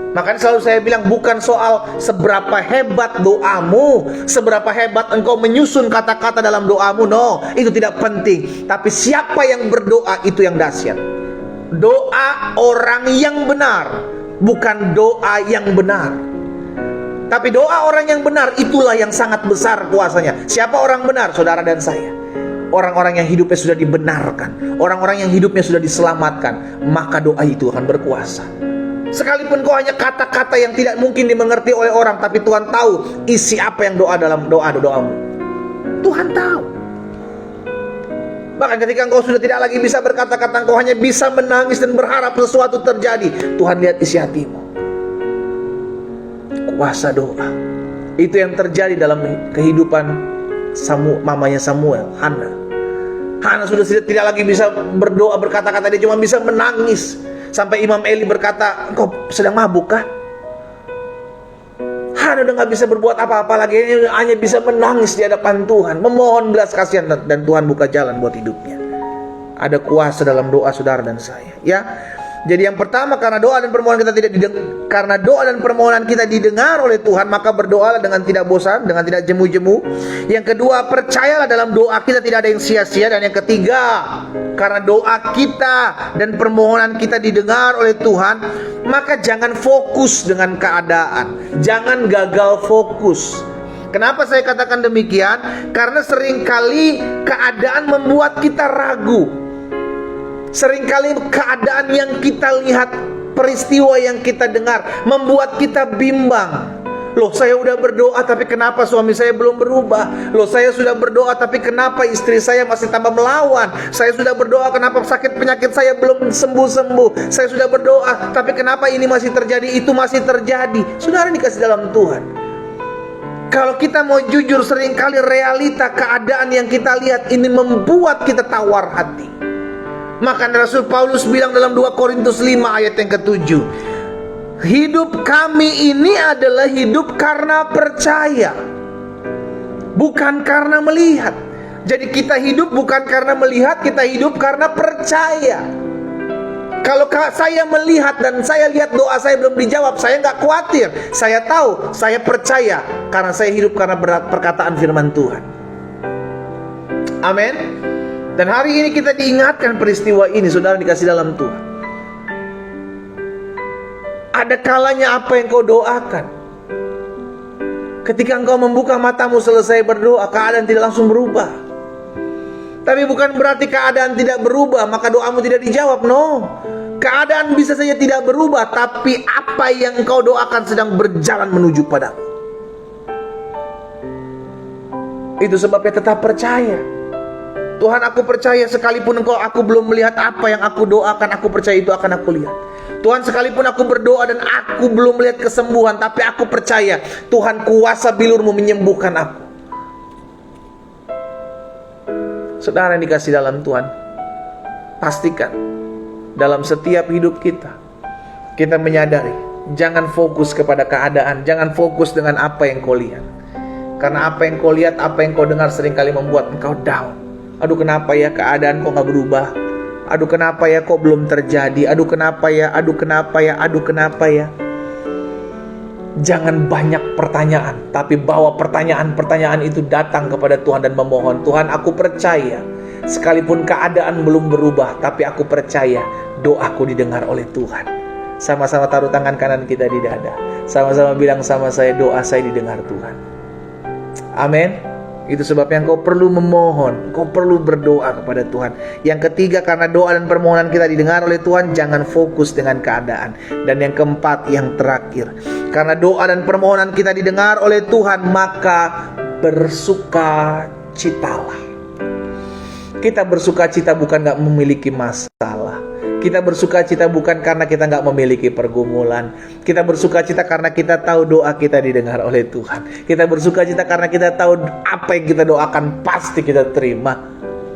Makanya selalu saya bilang, bukan soal seberapa hebat doamu, seberapa hebat engkau menyusun kata-kata dalam doamu. No, itu tidak penting. Tapi siapa yang berdoa, itu yang dahsyat. Doa orang yang benar, bukan doa yang benar. Tapi doa orang yang benar, itulah yang sangat besar kuasanya. Siapa orang benar? Saudara dan saya. Orang-orang yang hidupnya sudah dibenarkan, orang-orang yang hidupnya sudah diselamatkan, maka doa itu akan berkuasa. Sekalipun kau hanya kata-kata yang tidak mungkin dimengerti oleh orang, tapi Tuhan tahu isi apa yang doa dalam doamu. Tuhan tahu. Bahkan ketika engkau sudah tidak lagi bisa berkata-kata, engkau hanya bisa menangis dan berharap sesuatu terjadi, Tuhan lihat isi hatimu. Kuasa doa. Itu yang terjadi dalam kehidupan mamanya Samuel, Hana. Hana sudah tidak lagi bisa berdoa, berkata-kata, dia cuma bisa menangis. Sampai Imam Eli berkata, engkau sedang mabuk kah? Hana udah gak bisa berbuat apa-apa lagi, hanya bisa menangis di hadapan Tuhan, memohon belas kasihan, dan Tuhan buka jalan buat hidupnya. Ada kuasa dalam doa saudara dan saya. Ya, jadi yang pertama, karena doa dan permohonan kita didengar oleh Tuhan, maka berdoalah dengan tidak bosan, dengan tidak jemu-jemu. Yang kedua, percayalah dalam doa kita tidak ada yang sia-sia. Dan yang ketiga, karena doa kita dan permohonan kita didengar oleh Tuhan, maka jangan fokus dengan keadaan. Jangan gagal fokus. Kenapa saya katakan demikian? Karena seringkali keadaan membuat kita ragu. Seringkali keadaan yang kita lihat, peristiwa yang kita dengar, membuat kita bimbang. Loh, saya udah berdoa tapi kenapa suami saya belum berubah? Loh, saya sudah berdoa tapi kenapa istri saya masih tambah melawan? Saya sudah berdoa kenapa penyakit saya belum sembuh-sembuh? Saya sudah berdoa tapi kenapa ini masih terjadi, itu masih terjadi? Saudara dikasih dalam Tuhan, kalau kita mau jujur, seringkali realita keadaan yang kita lihat ini membuat kita tawar hati. Maka Rasul Paulus bilang dalam 2 Korintus 5 ayat yang ke-7, hidup kami ini adalah hidup karena percaya, bukan karena melihat. Jadi kita hidup bukan karena melihat, kita hidup karena percaya. Kalau saya melihat dan saya lihat doa saya belum dijawab, saya nggak khawatir. Saya tahu, saya percaya, karena saya hidup karena perkataan firman Tuhan. Amin. Dan hari ini kita diingatkan peristiwa ini, saudara dikasih dalam Tuhan. Ada kalanya apa yang kau doakan, Ketika engkau membuka matamu selesai berdoa, keadaan tidak langsung berubah. Tapi bukan berarti keadaan tidak berubah maka doamu tidak dijawab. No. Keadaan bisa saja tidak berubah, tapi apa yang engkau doakan sedang berjalan menuju padamu. Itu sebabnya tetap percaya. Tuhan, aku percaya sekalipun aku belum melihat apa yang aku doakan, aku percaya itu akan aku lihat. Tuhan, sekalipun aku berdoa dan aku belum melihat kesembuhan, tapi aku percaya Tuhan, kuasa bilur-Mu menyembuhkan aku. Saudara yang dikasih dalam Tuhan, pastikan dalam setiap hidup kita menyadari, jangan fokus kepada keadaan, jangan fokus dengan apa yang kau lihat. Karena apa yang kau lihat, apa yang kau dengar seringkali membuat engkau down. Aduh, kenapa ya keadaan kok gak berubah? Aduh, kenapa ya kok belum terjadi? Aduh, kenapa ya? Aduh, kenapa ya? Aduh, kenapa ya? Jangan banyak pertanyaan, tapi bawa pertanyaan-pertanyaan itu datang kepada Tuhan dan memohon. Tuhan, aku percaya sekalipun keadaan belum berubah, tapi aku percaya doaku didengar oleh Tuhan. Sama-sama taruh tangan kanan kita di dada. Sama-sama bilang sama saya, doa saya didengar Tuhan. Amin. Itu sebabnya engkau perlu memohon, engkau perlu berdoa kepada Tuhan. Yang ketiga, karena doa dan permohonan kita didengar oleh Tuhan, jangan fokus dengan keadaan. Dan yang keempat, yang terakhir, karena doa dan permohonan kita didengar oleh Tuhan, maka bersukacitalah. Kita bersukacita bukan gak memiliki masalah. Kita bersukacita bukan karena kita gak memiliki pergumulan. Kita bersukacita karena kita tahu doa kita didengar oleh Tuhan. Kita bersukacita karena kita tahu apa yang kita doakan pasti kita terima.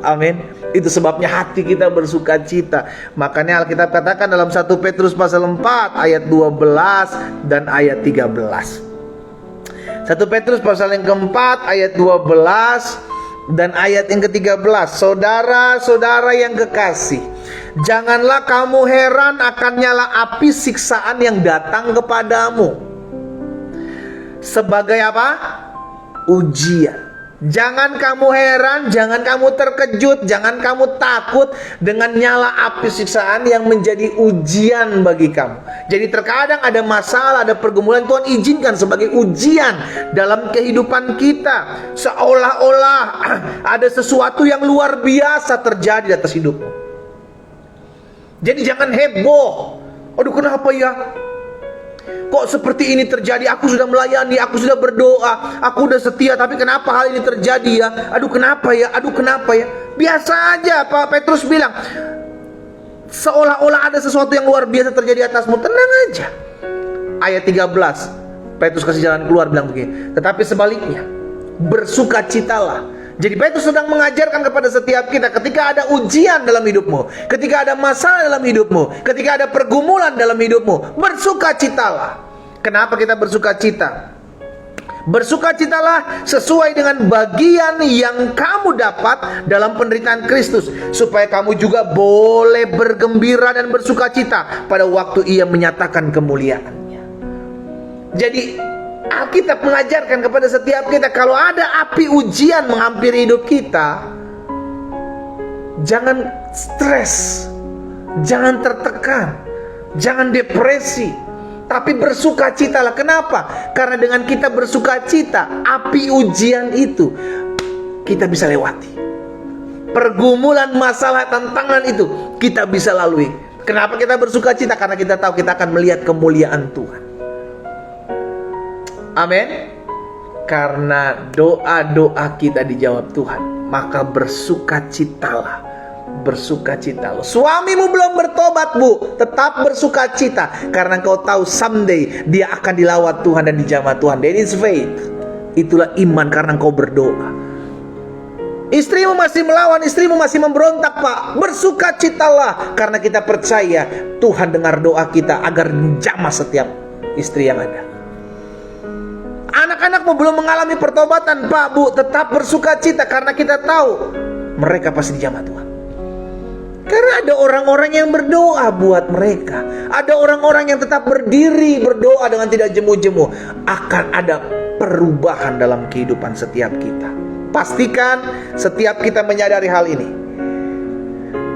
Amin. Itu sebabnya hati kita bersukacita. Makanya Alkitab katakan dalam 1 Petrus pasal 4 ayat 12 dan ayat 13. 1 Petrus pasal yang keempat ayat 12 dan ayat yang ke-13. Saudara-saudara yang kekasih, janganlah kamu heran akan nyala api siksaan yang datang kepadamu. Sebagai apa? Ujian. Jangan kamu heran, jangan kamu terkejut, jangan kamu takut dengan nyala api siksaan yang menjadi ujian bagi kamu. Jadi terkadang ada masalah, ada pergumulan, Tuhan izinkan sebagai ujian dalam kehidupan kita. Seolah-olah ada sesuatu yang luar biasa terjadi di atas hidupmu. Jadi jangan heboh. Aduh, kenapa ya? Kok seperti ini terjadi? Aku sudah melayani, aku sudah berdoa, aku sudah setia, tapi kenapa hal ini terjadi ya? Aduh, kenapa ya? Aduh, kenapa ya? Biasa aja, Pak Petrus bilang. Seolah-olah ada sesuatu yang luar biasa terjadi atasmu. Tenang aja. Ayat 13, Petrus kasih jalan keluar, bilang begini. Tetapi sebaliknya, bersukacitalah. Jadi Petrus sedang mengajarkan kepada setiap kita, ketika ada ujian dalam hidupmu, ketika ada masalah dalam hidupmu, ketika ada pergumulan dalam hidupmu, bersukacitalah. Kenapa kita bersukacita? Bersukacitalah sesuai dengan bagian yang kamu dapat dalam penderitaan Kristus, supaya kamu juga boleh bergembira dan bersukacita pada waktu Ia menyatakan kemuliaannya. Jadi Alkitab mengajarkan kepada setiap kita, kalau ada api ujian menghampiri hidup kita, jangan stres, jangan tertekan, jangan depresi, tapi bersukacitalah. Kenapa? Karena dengan kita bersukacita, api ujian itu kita bisa lewati. Pergumulan, masalah, tantangan itu kita bisa lalui. Kenapa kita bersukacita? Karena kita tahu kita akan melihat kemuliaan Tuhan. Amin. Karena doa-doa kita dijawab Tuhan, maka bersukacitalah. Bersukacitalah. Suamimu belum bertobat, Bu, tetap bersukacita, karena kau tahu someday dia akan dilawat Tuhan dan dijamah Tuhan. That is faith. Itulah iman, karena kau berdoa. Istrimu masih melawan, istrimu masih memberontak, Pak, bersukacitalah, karena kita percaya Tuhan dengar doa kita agar menjamah setiap istri yang ada. Anak-anakmu belum mengalami pertobatan, Pak, Bu, tetap bersukacita, karena kita tahu mereka pasti dijamah Tuhan. Karena ada orang-orang yang berdoa buat mereka. Ada orang-orang yang tetap berdiri berdoa dengan tidak jemu-jemu. Akan ada perubahan dalam kehidupan setiap kita. Pastikan setiap kita menyadari hal ini.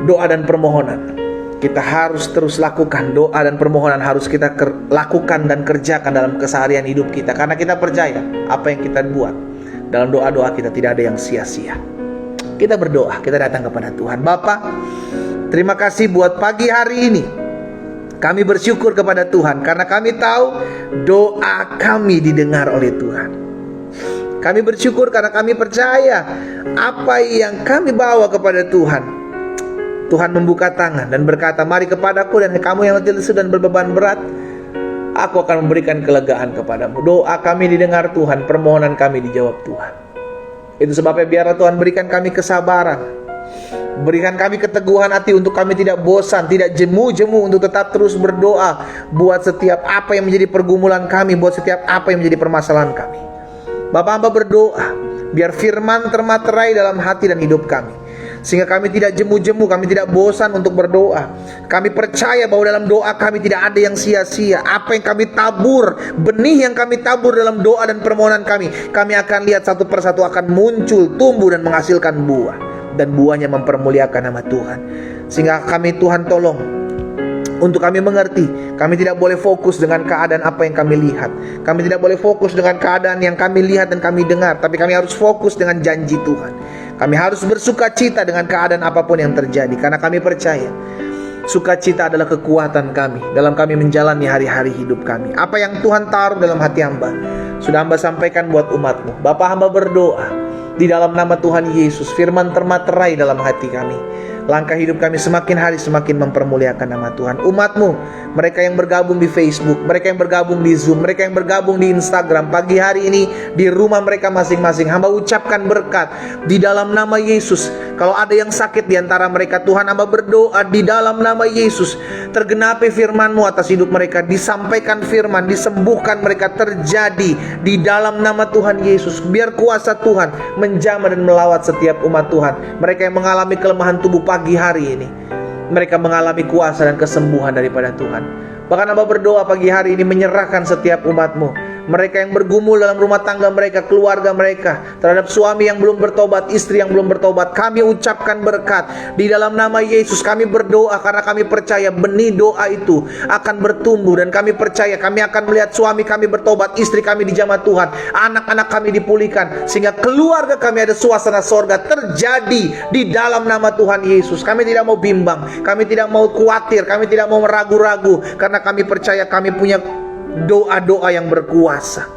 Doa dan permohonan kita harus terus lakukan. Doa dan permohonan harus kita lakukan dan kerjakan dalam keseharian hidup kita. Karena kita percaya apa yang kita buat dalam doa-doa kita tidak ada yang sia-sia. Kita berdoa, kita datang kepada Tuhan. Bapa, terima kasih buat pagi hari ini. Kami bersyukur kepada Tuhan karena kami tahu doa kami didengar oleh Tuhan. Kami bersyukur karena kami percaya apa yang kami bawa kepada Tuhan. Tuhan membuka tangan dan berkata, mari kepadaku dan kamu yang letih lesu dan berbeban berat, aku akan memberikan kelegaan kepadamu. Doa kami didengar Tuhan, permohonan kami dijawab Tuhan. Itu sebabnya biarlah Tuhan berikan kami kesabaran, berikan kami keteguhan hati untuk kami tidak bosan, tidak jemu-jemu untuk tetap terus berdoa buat setiap apa yang menjadi pergumulan kami, buat setiap apa yang menjadi permasalahan kami. Bapak hamba berdoa, biar firman termaterai dalam hati dan hidup kami, sehingga kami tidak jemu-jemu, kami tidak bosan untuk berdoa. Kami percaya bahwa dalam doa kami tidak ada yang sia-sia. Apa yang kami tabur, benih yang kami tabur dalam doa dan permohonan kami akan lihat satu persatu akan muncul, tumbuh dan menghasilkan buah. Dan buahnya mempermuliakan nama Tuhan. Sehingga kami, Tuhan, tolong untuk kami mengerti, kami tidak boleh fokus dengan keadaan apa yang kami lihat. Kami tidak boleh fokus dengan keadaan yang kami lihat dan kami dengar. Tapi kami harus fokus dengan janji Tuhan. Kami harus bersuka cita dengan keadaan apapun yang terjadi. Karena kami percaya sukacita adalah kekuatan kami dalam kami menjalani hari-hari hidup kami. Apa yang Tuhan taruh dalam hati hamba sudah hamba sampaikan buat umat-Mu. Bapa, hamba berdoa di dalam nama Tuhan Yesus, firman termaterai dalam hati kami. Langkah hidup kami semakin hari semakin mempermuliakan nama Tuhan. Umat-Mu, mereka yang bergabung di Facebook, mereka yang bergabung di Zoom, mereka yang bergabung di Instagram, pagi hari ini di rumah mereka masing-masing, hamba ucapkan berkat di dalam nama Yesus. Kalau ada yang sakit di antara mereka, Tuhan, hamba berdoa di dalam nama Yesus, tergenapi firman-Mu atas hidup mereka, disampaikan firman, disembuhkan mereka, terjadi di dalam nama Tuhan Yesus. Biar kuasa Tuhan menjamah dan melawat setiap umat Tuhan. Mereka yang mengalami kelemahan tubuh pagi hari ini, mereka mengalami kuasa dan kesembuhan daripada Tuhan. Bahkan hamba berdoa pagi hari ini menyerahkan setiap umat-Mu, mereka yang bergumul dalam rumah tangga mereka, keluarga mereka, terhadap suami yang belum bertobat, istri yang belum bertobat, kami ucapkan berkat di dalam nama Yesus. Kami berdoa karena kami percaya benih doa itu akan bertumbuh, dan kami percaya kami akan melihat suami kami bertobat, istri kami dijamah Tuhan, anak-anak kami dipulihkan, sehingga keluarga kami ada suasana sorga terjadi di dalam nama Tuhan Yesus. Kami tidak mau bimbang, kami tidak mau khawatir, kami tidak mau meragu-ragu, karena kami percaya kami punya doa-doa yang berkuasa.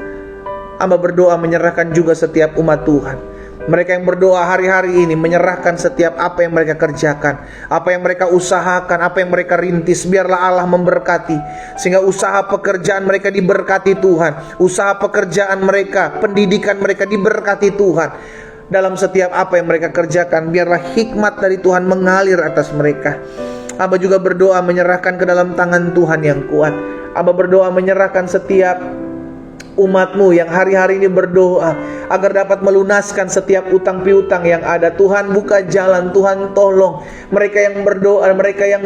Hamba berdoa menyerahkan juga setiap umat Tuhan, mereka yang berdoa hari-hari ini, menyerahkan setiap apa yang mereka kerjakan, apa yang mereka usahakan, apa yang mereka rintis. Biarlah Allah memberkati, sehingga usaha pekerjaan mereka diberkati Tuhan, usaha pekerjaan mereka, pendidikan mereka diberkati Tuhan. Dalam setiap apa yang mereka kerjakan, biarlah hikmat dari Tuhan mengalir atas mereka. Hamba juga berdoa menyerahkan ke dalam tangan Tuhan yang kuat. Hamba berdoa menyerahkan setiap umat-Mu yang hari-hari ini berdoa agar dapat melunaskan setiap utang piutang yang ada. Tuhan, buka jalan, Tuhan tolong mereka yang berdoa, mereka yang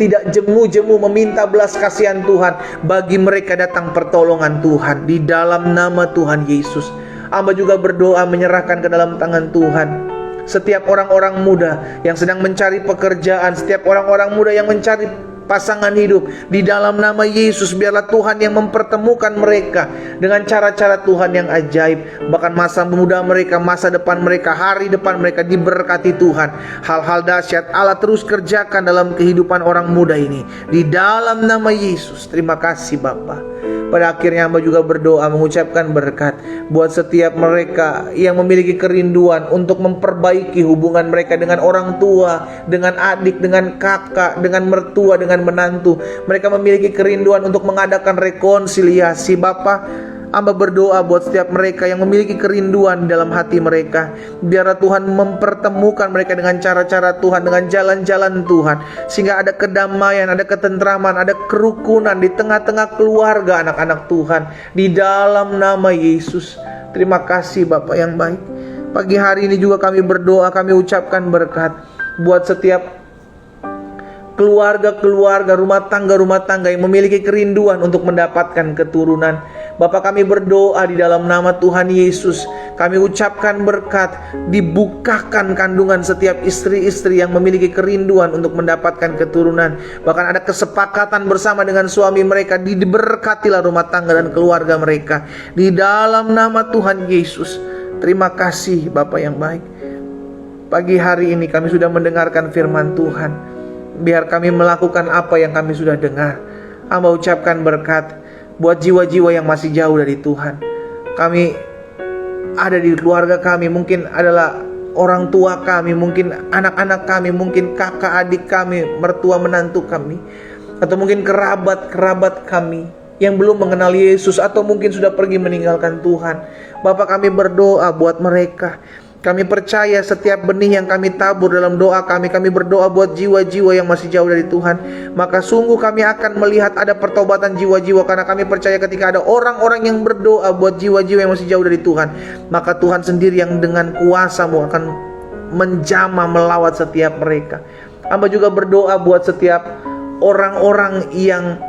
tidak jemu-jemu meminta belas kasihan Tuhan, bagi mereka datang pertolongan Tuhan di dalam nama Tuhan Yesus. Hamba juga berdoa menyerahkan ke dalam tangan Tuhan setiap orang-orang muda yang sedang mencari pekerjaan, setiap orang-orang muda yang mencari pasangan hidup, di dalam nama Yesus. Biarlah Tuhan yang mempertemukan mereka dengan cara-cara Tuhan yang ajaib. Bahkan masa muda mereka, masa depan mereka, hari depan mereka diberkati Tuhan. Hal-hal dahsyat Allah terus kerjakan dalam kehidupan orang muda ini, di dalam nama Yesus. Terima kasih Bapa. Pada akhirnya hamba juga berdoa mengucapkan berkat buat setiap mereka yang memiliki kerinduan untuk memperbaiki hubungan mereka dengan orang tua, dengan adik, dengan kakak, dengan mertua, dengan menantu. Mereka memiliki kerinduan untuk mengadakan rekonsiliasi. Bapa, hamba berdoa buat setiap mereka yang memiliki kerinduan dalam hati mereka. Biarlah Tuhan mempertemukan mereka dengan cara-cara Tuhan, dengan jalan-jalan Tuhan, sehingga ada kedamaian, ada ketentraman, ada kerukunan di tengah-tengah keluarga anak-anak Tuhan, di dalam nama Yesus. Terima kasih Bapak yang baik. Pagi hari ini juga kami berdoa, kami ucapkan berkat buat setiap keluarga-keluarga, rumah tangga yang memiliki kerinduan untuk mendapatkan keturunan. Bapa, kami berdoa di dalam nama Tuhan Yesus. Kami ucapkan berkat, dibukakan kandungan setiap istri-istri yang memiliki kerinduan untuk mendapatkan keturunan. Bahkan ada kesepakatan bersama dengan suami mereka, diberkatilah rumah tangga dan keluarga mereka. Di dalam nama Tuhan Yesus. Terima kasih Bapa yang baik. Pagi hari ini kami sudah mendengarkan firman Tuhan. Biar kami melakukan apa yang kami sudah dengar. Hamba ucapkan berkat buat jiwa-jiwa yang masih jauh dari Tuhan. Kami ada di keluarga kami, mungkin adalah orang tua kami, mungkin anak-anak kami, mungkin kakak adik kami, mertua menantu kami, atau mungkin kerabat-kerabat kami yang belum mengenal Yesus, atau mungkin sudah pergi meninggalkan Tuhan. Bapa, kami berdoa buat mereka. Kami percaya setiap benih yang kami tabur dalam doa kami berdoa buat jiwa-jiwa yang masih jauh dari Tuhan. Maka sungguh kami akan melihat ada pertobatan jiwa-jiwa, karena kami percaya ketika ada orang-orang yang berdoa buat jiwa-jiwa yang masih jauh dari Tuhan, maka Tuhan sendiri yang dengan kuasa-Mu akan menjamah melawat setiap mereka. Hamba juga berdoa buat setiap orang-orang yang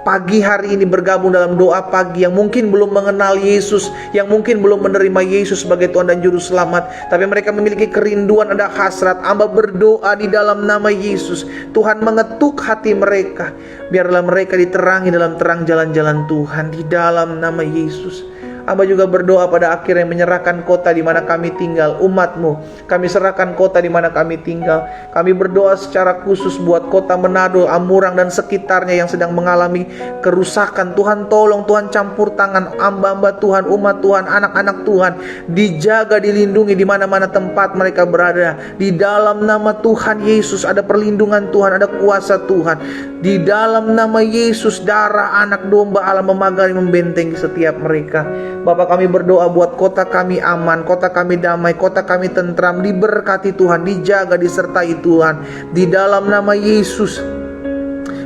pagi hari ini bergabung dalam doa pagi, yang mungkin belum mengenal Yesus, yang mungkin belum menerima Yesus sebagai Tuhan dan Juru Selamat, tapi mereka memiliki kerinduan, ada hasrat. Hamba berdoa di dalam nama Yesus, Tuhan mengetuk hati mereka. Biarlah mereka diterangi dalam terang jalan-jalan Tuhan di dalam nama Yesus. Hamba juga berdoa pada akhirnya menyerahkan kota di mana kami tinggal, umat-Mu. Kami serahkan kota di mana kami tinggal. Kami berdoa secara khusus buat kota Manado, Amurang dan sekitarnya yang sedang mengalami kerusakan. Tuhan tolong, Tuhan campur tangan hamba-hamba Tuhan, umat Tuhan, anak-anak Tuhan. Dijaga, dilindungi di mana-mana tempat mereka berada. Di dalam nama Tuhan Yesus ada perlindungan Tuhan, ada kuasa Tuhan. Di dalam nama Yesus, darah anak domba Allah memagari, membentengi setiap mereka. Bapak, kami berdoa buat kota kami aman, kota kami damai, kota kami tentram, diberkati Tuhan, dijaga, disertai Tuhan. Di dalam nama Yesus,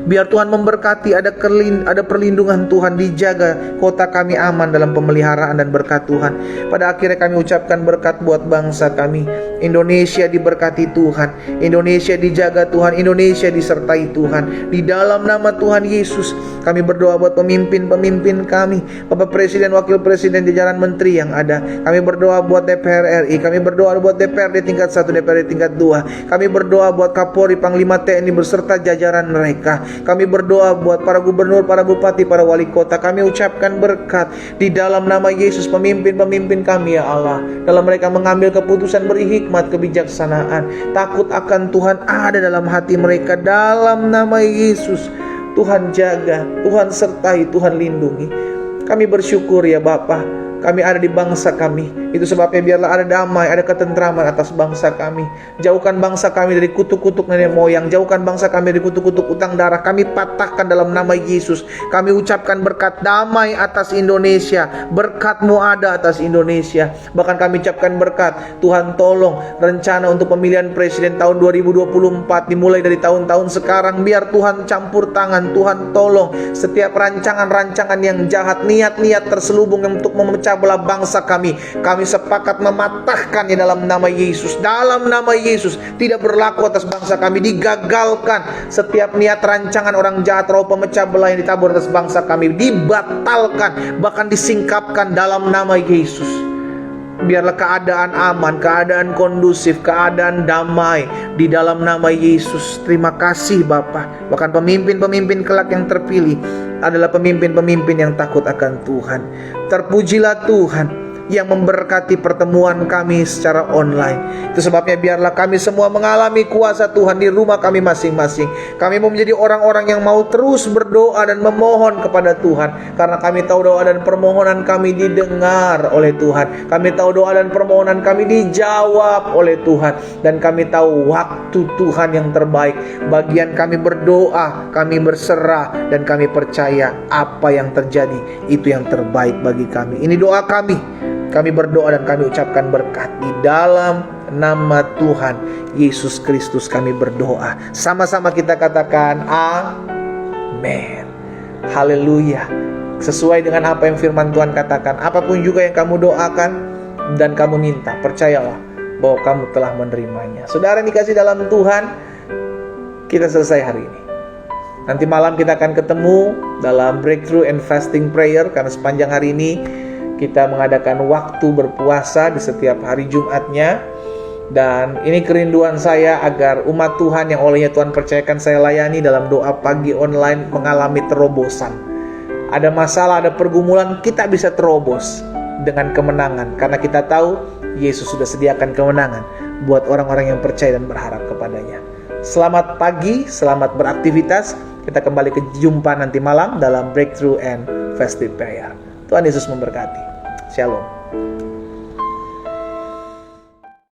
biar Tuhan memberkati, ada perlindungan Tuhan, dijaga kota kami aman dalam pemeliharaan dan berkat Tuhan. Pada akhirnya kami ucapkan berkat buat bangsa kami. Indonesia diberkati Tuhan, Indonesia dijaga Tuhan, Indonesia disertai Tuhan. Di dalam nama Tuhan Yesus, kami berdoa buat pemimpin-pemimpin kami, Bapak Presiden, Wakil Presiden, jajaran menteri yang ada. Kami berdoa buat DPR RI, kami berdoa buat DPRD tingkat 1, DPRD tingkat 2. Kami berdoa buat Kapolri, Panglima TNI beserta jajaran mereka. Kami berdoa buat para gubernur, para bupati, para wali kota. Kami ucapkan berkat di dalam nama Yesus, pemimpin-pemimpin kami ya Allah. Dalam mereka mengambil keputusan, beri hikmat, kebijaksanaan. Takut akan Tuhan ada dalam hati mereka. Dalam nama Yesus, Tuhan jaga, Tuhan sertai, Tuhan lindungi. Kami bersyukur ya Bapa, kami ada di bangsa kami. Itu sebabnya biarlah ada damai, ada ketentraman atas bangsa kami. Jauhkan bangsa kami dari kutuk-kutuk nenek moyang. Jauhkan bangsa kami dari kutuk-kutuk utang darah. Kami patahkan dalam nama Yesus. Kami ucapkan berkat damai atas Indonesia. Berkat-Mu ada atas Indonesia. Bahkan kami ucapkan berkat, Tuhan tolong rencana untuk pemilihan presiden tahun 2024 dimulai dari tahun-tahun sekarang. Biar Tuhan campur tangan, Tuhan tolong setiap rancangan-rancangan yang jahat, niat-niat terselubung untuk memecah belah bangsa kami. Kami sepakat mematahkannya dalam nama Yesus. Dalam nama Yesus, tidak berlaku atas bangsa kami. Digagalkan setiap niat rancangan orang jahat, roh pemecah belah yang ditabur atas bangsa kami. Dibatalkan, bahkan disingkapkan dalam nama Yesus. Biarlah keadaan aman, keadaan kondusif, keadaan damai di dalam nama Yesus. Terima kasih Bapa. Bahkan pemimpin-pemimpin kelak yang terpilih adalah pemimpin-pemimpin yang takut akan Tuhan. Terpujilah Tuhan yang memberkati pertemuan kami secara online. Itu sebabnya biarlah kami semua mengalami kuasa Tuhan di rumah kami masing-masing. Kami mau menjadi orang-orang yang mau terus berdoa dan memohon kepada Tuhan, karena kami tahu doa dan permohonan kami didengar oleh Tuhan. Kami tahu doa dan permohonan kami dijawab oleh Tuhan, dan kami tahu waktu Tuhan yang terbaik. Bagian kami berdoa, kami berserah, dan kami percaya apa yang terjadi itu yang terbaik bagi kami. Ini doa kami. Kami berdoa dan kami ucapkan berkat di dalam nama Tuhan Yesus Kristus. Kami berdoa. Sama-sama kita katakan amin. Haleluya. Sesuai dengan apa yang firman Tuhan katakan, apapun juga yang kamu doakan dan kamu minta, percayalah bahwa kamu telah menerimanya. Saudara yang dikasih dalam Tuhan, kita selesai hari ini. Nanti malam kita akan ketemu dalam Breakthrough and Fasting Prayer, karena sepanjang hari ini kita mengadakan waktu berpuasa di setiap hari Jumatnya. Dan ini kerinduan saya agar umat Tuhan yang olehnya Tuhan percayakan saya layani dalam doa pagi online mengalami terobosan. Ada masalah, ada pergumulan, kita bisa terobos dengan kemenangan, karena kita tahu Yesus sudah sediakan kemenangan buat orang-orang yang percaya dan berharap kepadanya. Selamat pagi, selamat beraktivitas. Kita kembali ke jumpa nanti malam dalam Breakthrough and Festive Prayer. Tuhan Yesus memberkati. Shalom.